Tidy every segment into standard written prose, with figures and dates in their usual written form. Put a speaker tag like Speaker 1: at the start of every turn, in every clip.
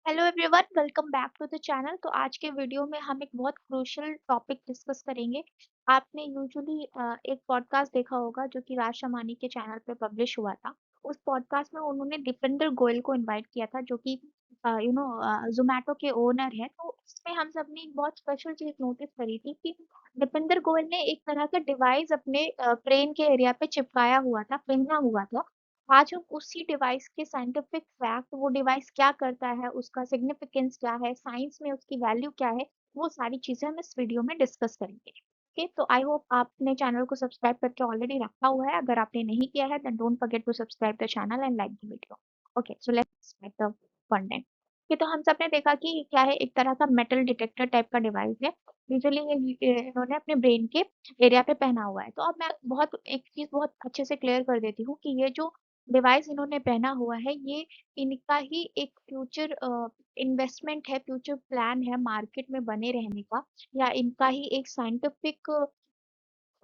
Speaker 1: Hello everyone, welcome back to the channel. तो आज के वीडियो में हम एक बहुत क्रूशियल टॉपिक डिस्कस करेंगे। आपने यूजुअली एक पॉडकास्ट देखा होगा जो कि राज शमानी के चैनल पे पब्लिश हुआ था। उस पॉडकास्ट में उन्होंने दीपेंद्र गोयल को इनवाइट किया था जो कि जोमेटो के ओनर है। तो इसमें हम सब ने एक बहुत स्पेशल चीज नोटिस करी थी कि दीपेंद्र गोयल ने एक तरह का डिवाइस अपने ब्रेन के एरिया पे चिपकाया हुआ था, पहना हुआ था। आज हम उसी डिवाइस के साइंटिफिक फैक्ट, वो डिवाइस क्या करता है, उसका सिग्निफिकेंस क्या है, साइंस में उसकी वैल्यू क्या है, वो सारी चीजें हम इस वीडियो में डिस्कस करेंगे। ओके, तो आई होप आपने चैनल को सब्सक्राइब करके ऑलरेडी रखा हुआ है। अगर आपने नहीं किया है then don't forget to subscribe the channel and like the video. Okay, so let's start the content. ये तो हम सबने देखा कि ये क्या है, एक तरह का मेटल डिटेक्टर टाइप का डिवाइस है। यूजुअली ये इन्होंने अपने ब्रेन के एरिया पे पहना हुआ है। तो अब मैं बहुत एक चीज बहुत अच्छे से क्लियर कर देती हूँ कि ये जो डिवाइस इन्होंने पहना हुआ है, ये इनका ही एक फ्यूचर इन्वेस्टमेंट है, फ्यूचर प्लान है मार्केट में बने रहने का, या इनका ही एक साइंटिफिक,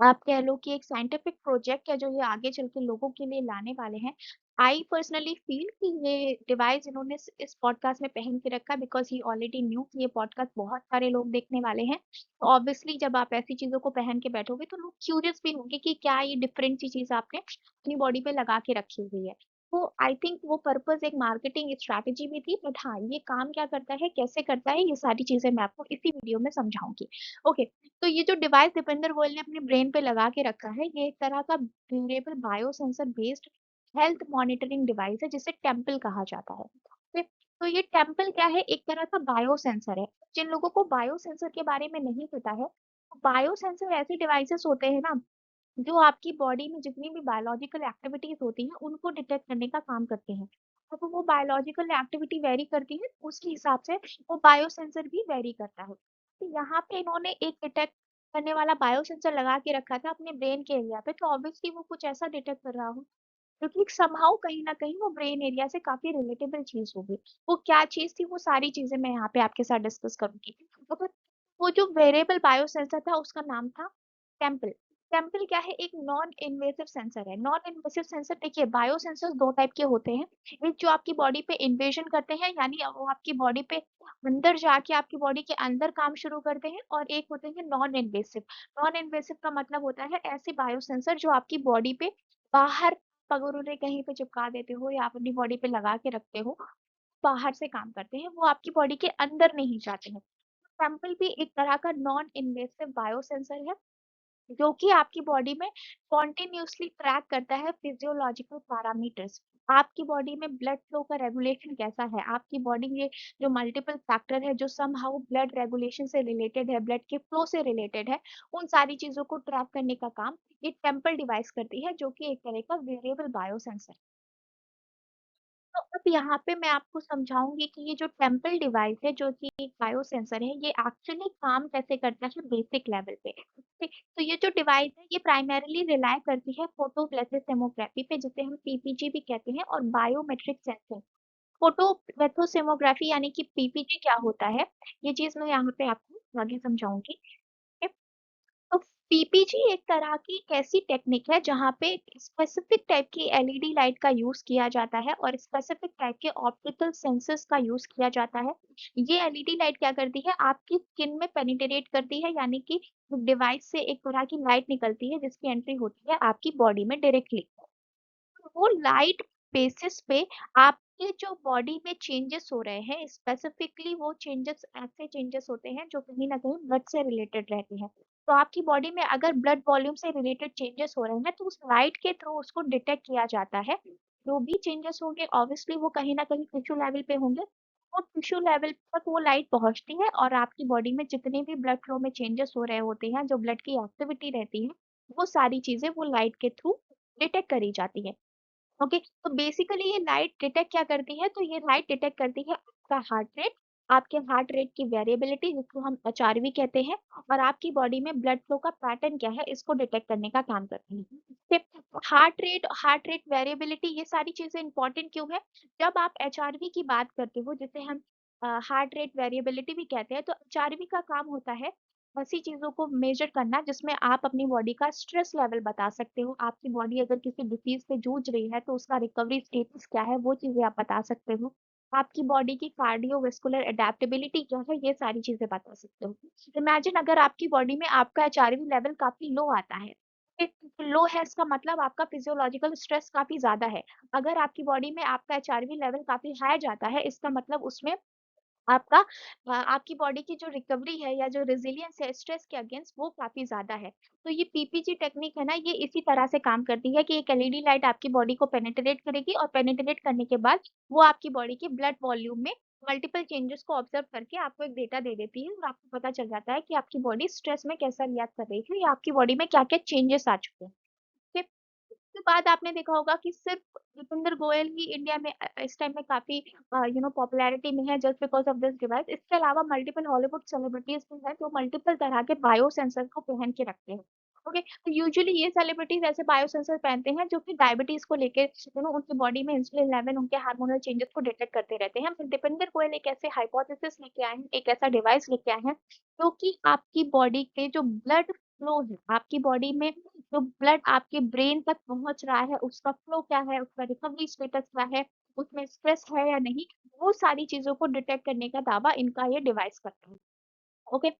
Speaker 1: आप कह लो कि एक साइंटिफिक प्रोजेक्ट है जो ये आगे चल के लोगों के लिए लाने वाले हैं। आई पर्सनली फील कि ये डिवाइस इन्होंने इस पॉडकास्ट में पहन के रखा बिकॉज ही ऑलरेडी न्यू कि ये पॉडकास्ट बहुत सारे लोग देखने वाले हैं। तो ऑब्वियसली जब आप ऐसी चीजों को पहन के बैठोगे तो लोग क्यूरियस भी होंगे कि क्या ये डिफरेंट सी चीज आपने अपनी बॉडी पे लगा के रखी हुई है। तो आई थिंक वो पर्पस एक मार्केटिंग स्ट्रैटेजी भी थी, बट हाँ, ये काम क्या करता है, कैसे करता है, ये सारी चीजें मैं आपको इसी वीडियो में समझाऊंगी। ओके, तो ये जो डिवाइस दीपेंद्र गोयल ने अपने ब्रेन पे लगा के रखा है, ये एक तरह का durable bio sensor based health monitoring device है जिसे टेम्पल कहा जाता है। ठीक? तो ये टेम्पल क्या है, एक तरह का बायो सेंसर है। जिन लोगों को बायो सेंसर के बारे में नहीं पता है, तो बायो सेंसर ऐसे डिवाइसेस होते हैं ना, जो आपकी बॉडी में जितनी भी बायोलॉजिकल एक्टिविटीज होती हैं उनको डिटेक्ट करने का काम करते हैं। अब वो बायोलॉजिकल एक्टिविटी वेरी करती है, उसके हिसाब से वो बायो सेंसर भी वेरी करता है। तो यहाँ पे इन्होंने एक डिटेक्ट करने वाला बायो सेंसर लगा के रखा था अपने ब्रेन के एरिया पे, तो ऑब्वियसली वो कुछ ऐसा डिटेक्ट कर रहा हो क्योंकि समहाउ कहीं ना कहीं वो ब्रेन एरिया से काफी रिलेटेबल चीज होगी। वो क्या चीज थी, वो सारी चीजें मैं यहाँ पे आपके साथ डिस्कस करूंगी। तो वो जो वेरिएबल बायो सेंसर था उसका नाम था टेम्पल। टेम्पल क्या है, एक नॉन इन्वेसिव सेंसर है। नॉन इन्वेसिव सेंसर, देखिए बायो सेंसर दो टाइप के होते हैं। एक जो आपकी बॉडी पे इन्वेजन करते हैं, यानी वो आपकी बॉडी पे अंदर जाके आपकी बॉडी के अंदर काम शुरू करते हैं, और एक होते हैं नॉन इन्वेसिव। नॉन इन्वेसिव का मतलब होता है ऐसे बायो सेंसर जो आपकी बॉडी पे बाहर, अगर उन्हें कहीं पे चिपका देते हो या आप अपनी बॉडी पे लगा के रखते हो, बाहर से काम करते हैं, वो आपकी बॉडी के अंदर नहीं जाते हैं। सैंपल भी एक तरह का नॉन इन्वेसिव बायो सेंसर है जो कि आपकी बॉडी में कॉन्टिन्यूसली ट्रैक करता है फिजियोलॉजिकल पैरामीटर्स। आपकी बॉडी में ब्लड फ्लो का रेगुलेशन कैसा है, आपकी बॉडी में जो मल्टीपल फैक्टर है जो समहाउ ब्लड रेगुलेशन से रिलेटेड है, ब्लड के फ्लो से रिलेटेड है, उन सारी चीजों को ट्रैक करने का काम ये टेम्पल डिवाइस करती है, जो कि एक तरह का वेरिएबल बायो सेंसर। तो अब यहाँ पे मैं आपको समझाऊंगी कि ये जो टेम्पल डिवाइस है जो कि एक बायो सेंसर है, ये एक्चुअली काम कैसे करता है बेसिक लेवल पे। ठीक, तो ये जो डिवाइस है ये प्राइमरीली रिलाय करती है फोटो प्लेथिसमोग्राफी पे, जिसे हम पीपीजी भी कहते हैं, और बायोमेट्रिक सेंसिंग। फोटो प्लेथोसेमोग्राफी यानी कि पीपीजी क्या होता है, ये चीज मैं यहाँ पे आपको आगे समझाऊंगी। तो पीपीजी एक तरह की एक ऐसी टेक्निक है जहाँ पे स्पेसिफिक टाइप की एलईडी लाइट का यूज किया जाता है और स्पेसिफिक टाइप के ऑप्टिकल सेंसर्स का यूज किया जाता है। ये एलईडी लाइट क्या करती है, आपकी स्किन में पेनिट्रेट करती है, यानी कि डिवाइस से एक तरह की लाइट निकलती है जिसकी एंट्री होती है आपकी बॉडी में डायरेक्टली। वो लाइट बेसिस पे आपके जो बॉडी में चेंजेस हो रहे हैं, स्पेसिफिकली वो चेंजेस ऐसे चेंजेस होते हैं जो कहीं ना कहीं ब्लड से रिलेटेड रहते हैं। तो आपकी बॉडी में अगर ब्लड वॉल्यूम से रिलेटेड चेंजेस हो रहे हैं तो उस लाइट के थ्रू उसको डिटेक्ट किया जाता है। जो भी चेंजेस होंगे ऑब्वियसली वो कहीं ना कहीं टिश्यू लेवल पे होंगे। वो टिश्यू लेवल तक वो लाइट पहुंचती है और आपकी बॉडी में जितने भी ब्लड फ्लो में चेंजेस हो रहे होते हैं, जो ब्लड की एक्टिविटी रहती है, वो सारी चीजें वो लाइट के थ्रू डिटेक्ट करी जाती है। ओके, तो बेसिकली ये लाइट डिटेक्ट क्या करती है, तो ये लाइट डिटेक्ट करती है आपका हार्ट रेट, आपके हार्ट रेट की वेरिएबिलिटी जिसको हम एचआरवी कहते हैं, और आपकी बॉडी में ब्लड फ्लो का पैटर्न क्या है इसको डिटेक्ट करने का काम करती है। हार्ट रेट वेरिएबिलिटी, ये सारी चीजें इंपॉर्टेंट क्यों है, जब आप एचआरवी की बात करते हो जिसे हम हार्ट रेट वेरिएबिलिटी भी कहते हैं, तो एचआरवी का काम होता है ऐसी चीजों को मेजर करना जिसमें आप अपनी बॉडी का स्ट्रेस लेवल बता सकते हो। आपकी बॉडी अगर किसी डिसीज से जूझ रही है तो उसका रिकवरी स्टेटस क्या है, वो चीजें आप बता सकते हो। आपकी बॉडी की कार्डियोवास्कुलर एडेप्टेबिलिटी क्या है, ये सारी चीज़ें बता सकते हो। इमेजिन अगर आपकी बॉडी में आपका एचआरवी लेवल काफ़ी लो आता है, ठीक? लो है इसका मतलब आपका फिजियोलॉजिकल स्ट्रेस काफ़ी ज़्यादा है। अगर आपकी बॉडी में आपका एचआरवी लेवल काफ़ी हाई जाता है, इसका मतलब उसमें आपका आपकी बॉडी की जो रिकवरी है या जो रेज़िलियंस है स्ट्रेस के अगेंस्ट वो काफ़ी ज़्यादा है। तो ये पीपीजी टेक्निक है ना, ये इसी तरह से काम करती है कि एक एलईडी लाइट आपकी बॉडी को पेनिट्रेट करेगी और पेनिट्रेट करने के बाद वो आपकी बॉडी के ब्लड वॉल्यूम में मल्टीपल चेंजेस को ऑब्ज़र्व करके आपको एक डेटा दे देती है और आपको पता चल जाता है कि आपकी बॉडी स्ट्रेस में कैसा रिएक्ट कर रही है या आपकी बॉडी में क्या-क्या चेंजेस आ चुके हैं। फिर उसके बाद आपने देखा होगा कि सिर्फ दीपेंद्र गोयल ही इंडिया में इस टाइम में काफ़ी पॉपुलैरिटी में है just because of this device. इसके अलावा मल्टीपल हॉलीवुड सेलिब्रिटीज़ भी हैं जो मल्टीपल तरह के बायो सेंसर को पहन के रखते हैं। ओके, तो यूजुअली ये सेलिब्रिटीज़ ऐसे बायो सेंसर पहनते हैं जो कि डायबिटीज़ को लेके उनकी बॉडी में इंसुलिन लेवल, उनके हार्मोनल चेंजेस को डिटेक्ट करते रहते हैं। फिर दीपेंद्र गोयल एक ऐसे हाइपोथेसिस लेके आए हैं, एक ऐसा डिवाइस लेके आए हैं, जो कि आपकी बॉडी के जो ब्लड फ्लो है, आपकी बॉडी में जो ब्लड आपके ब्रेन तक पहुँच रहा है, उसका फ्लो क्या है, उसका रिकवरी स्टेटस क्या है, उसमें स्ट्रेस है या नहीं, वो सारी चीज़ों को डिटेक्ट करने का दावा इनका ये डिवाइस करता है। ओके,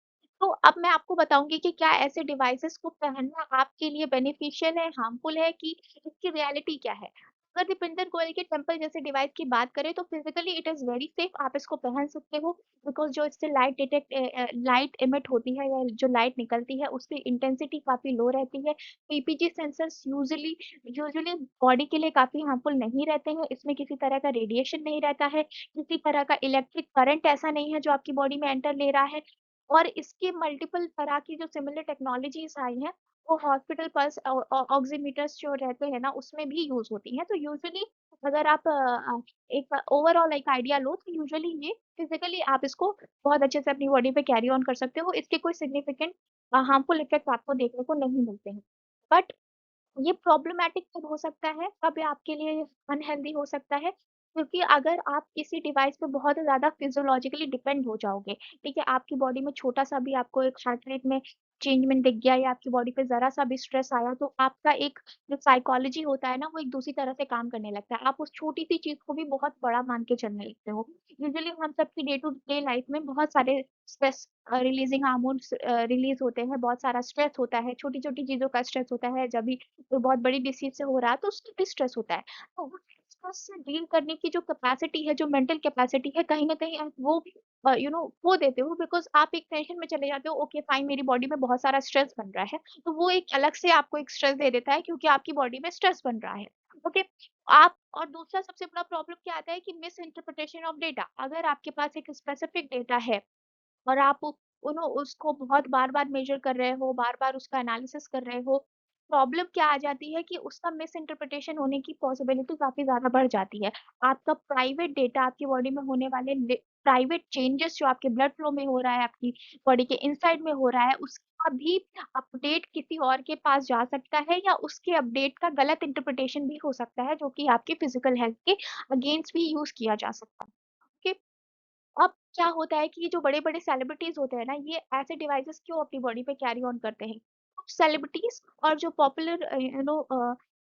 Speaker 1: तो अब मैं आपको बताऊँगी कि क्या ऐसे डिवाइसेज़ को पहनना आपके लिए बेनिफिशियल है, हार्मफुल है कि इसकी रियलिटी क्या है? अगर दीपेंद्र गोयल के टेम्पल जैसे डिवाइस की बात करें तो physically it is very safe, आप इसको पहन सकते हो बिकॉज़ जो इससे लाइट एमिट होती है या जो लाइट निकलती है उसकी इंटेंसिटी काफ़ी लो रहती है। पीपीजी सेंसर्स यूजुअली बॉडी के लिए काफ़ी हार्मफुल नहीं रहते हैं, इसमें किसी तरह का रेडिएशन नहीं रहता है, किसी तरह का इलेक्ट्रिक करंट ऐसा नहीं है जो आपकी बॉडी में एंटर ले रहा है। और इसके मल्टीपल तरह की जो सिमिलर टेक्नोलॉजीज़ आई हैं, वो हॉस्पिटल पल्स ऑक्सीमीटर्स जो रहते हैं ना, उसमें भी यूज़ होती हैं। तो यूजुअली अगर आप एक ओवरऑल एक आइडिया लो, तो यूजुअली ये फिज़िकली आप इसको बहुत अच्छे से अपनी बॉडी पे कैरी ऑन कर सकते हो। इसके कोई सिग्निफिकेंट हार्मफुल इफ़ेक्ट आपको देखने को नहीं मिलते हैं। बट ये प्रॉब्लमैटिक कब हो सकता है, कब ये आपके लिए अनहेल्दी हो सकता है? क्योंकि अगर आप किसी डिवाइस पे बहुत ज़्यादा फिज़ियोलॉजिकली डिपेंड हो जाओगे, ठीक है? आपकी बॉडी में छोटा-सा भी आपको एक हार्ट रेट में चेंजमेंट दिख गया या आपकी बॉडी पे ज़रा-सा भी स्ट्रेस आया, तो आपका एक जो साइकोलॉजी होता है ना, वो एक दूसरी तरह से काम करने लगता है। आप उस छोटी-सी चीज़ को भी बहुत बड़ा मान के चलने लगते हो। यूजुअली हम सबकी डे टू डे लाइफ़ में बहुत सारे स्ट्रेस रिलीज़िंग हार्मोन्स रिलीज़ होते हैं, बहुत सारा स्ट्रेस होता है, छोटी-छोटी चीज़ों का स्ट्रेस होता है, जब भी कोई बहुत बड़ी डिसीज़ से हो रहा है तो उसमें भी स्ट्रेस होता है। तो उस स्ट्रेस से डील करने की जो कैपेसिटी है, जो मेंटल कैपेसिटी है, कहीं न कहीं आप वो खो देते हो बिकॉज़ आप एक टेंशन में चले जाते हो, ओके फाइन मेरी बॉडी में बहुत सारा स्ट्रेस बन रहा है। तो वो एक अलग से आपको एक स्ट्रेस दे देता है क्योंकि आपकी बॉडी में स्ट्रेस बन रहा है। ओके, आप और दूसरा सबसे बड़ा प्रॉब्लम क्या आता है कि मिस इंटरप्रिटेशन ऑफ डेटा। अगर आपके पास एक स्पेसिफिक डेटा है और आप उसको बहुत बार-बार मेज़र कर रहे हो, बार-बार उसका एनालिसिस कर रहे हो। प्रॉब्लम क्या आ जाती है कि उसका मिस इंटरप्रिटेशन होने की पॉसिबिलिटी काफ़ी ज़्यादा बढ़ जाती है। आपका प्राइवेट डेटा, आपकी बॉडी में होने वाले प्राइवेट चेंजेस जो आपके ब्लड फ्लो में हो रहा है, आपकी बॉडी के इनसाइड में हो रहा है, उसका भी अपडेट किसी और के पास जा सकता है या उसके अपडेट का गलत इंटरप्रिटेशन भी हो सकता है, जो कि आपकी फिज़िकल हेल्थ के अगेंस्ट भी यूज़ किया जा सकता है। ओके? अब क्या होता है कि ये जो बड़े-बड़े सेलिब्रिटीज़ होते हैं ना, ये ऐसे डिवाइसेज़ क्यों अपनी बॉडी पे कैरी ऑन करते हैं? कुछ सेलिब्रिटीज़ और जो पॉपुलर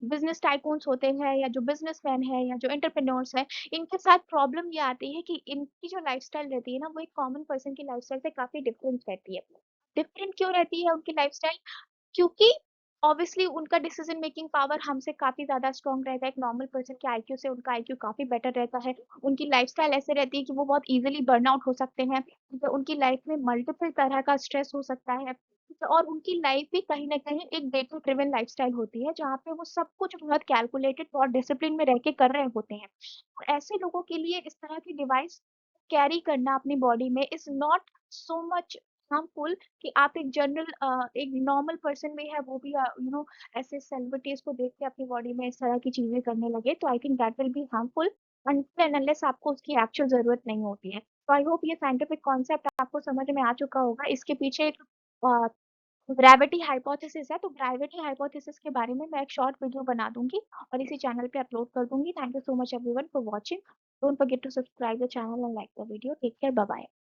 Speaker 1: बिज़नेस टाइकून्स होते हैं या जो बिज़नेसमैन हैं या जो एंटरप्रेन्योर्स हैं, इनके साथ प्रॉब्लम ये आती है कि इनकी जो लाइफ़स्टाइल रहती है ना, वो एक कॉमन पर्सन की लाइफ़स्टाइल से काफ़ी डिफरेंट रहती है। डिफरेंट क्यों रहती है उनकी लाइफ़स्टाइल? क्योंकि ऑब्वियसली उनका डिसीज़न मेकिंग पावर हमसे काफ़ी ज़्यादा स्ट्रॉन्ग रहता है। एक नॉर्मल पर्सन के आईक्यू से उनका आईक्यू काफ़ी बेटर रहता है। उनकी लाइफ़स्टाइल ऐसे रहती है कि वो बहुत ईज़िली बर्नआउट हो सकते हैं। ठीक है, उनकी लाइफ़ में मल्टीपल तरह का स्ट्रेस हो सकता है। ठीक है, और उनकी लाइफ़ भी कहीं न कहीं एक डेटा ड्रिवन लाइफ़स्टाइल होती है, जहाँ पे वो सब कुछ बहुत कैलकुलेटेड और डिसिप्लिन में रह के कर रहे होते हैं। तो ऐसे लोगों के लिए इस तरह की डिवाइस कैरी करना अपनी बॉडी में is not so much harmful कि आप एक नॉर्मल पर्सन भी है वो भी ऐसे सेलिब्रिटीज़ को देख के अपनी बॉडी में इस तरह की चीज़ें करने लगे, तो I think that will be harmful until and unless आपको उसकी एक्चुअल ज़रूरत नहीं होती है। तो आई होप ये साइंटिफिक कॉन्सेप्ट आपको समझ में आ चुका होगा। इसके पीछे एक अ, ग्रेविटी हाइपोथेसिस है, तो ग्रेविटी हाइपोथेसिस के बारे में मैं एक शॉर्ट वीडियो बना दूँगी और इसी चैनल पे अपलोड कर दूँगी। Thank you so much everyone for watching. Don't forget to subscribe the channel and like the video. Take care, bye bye.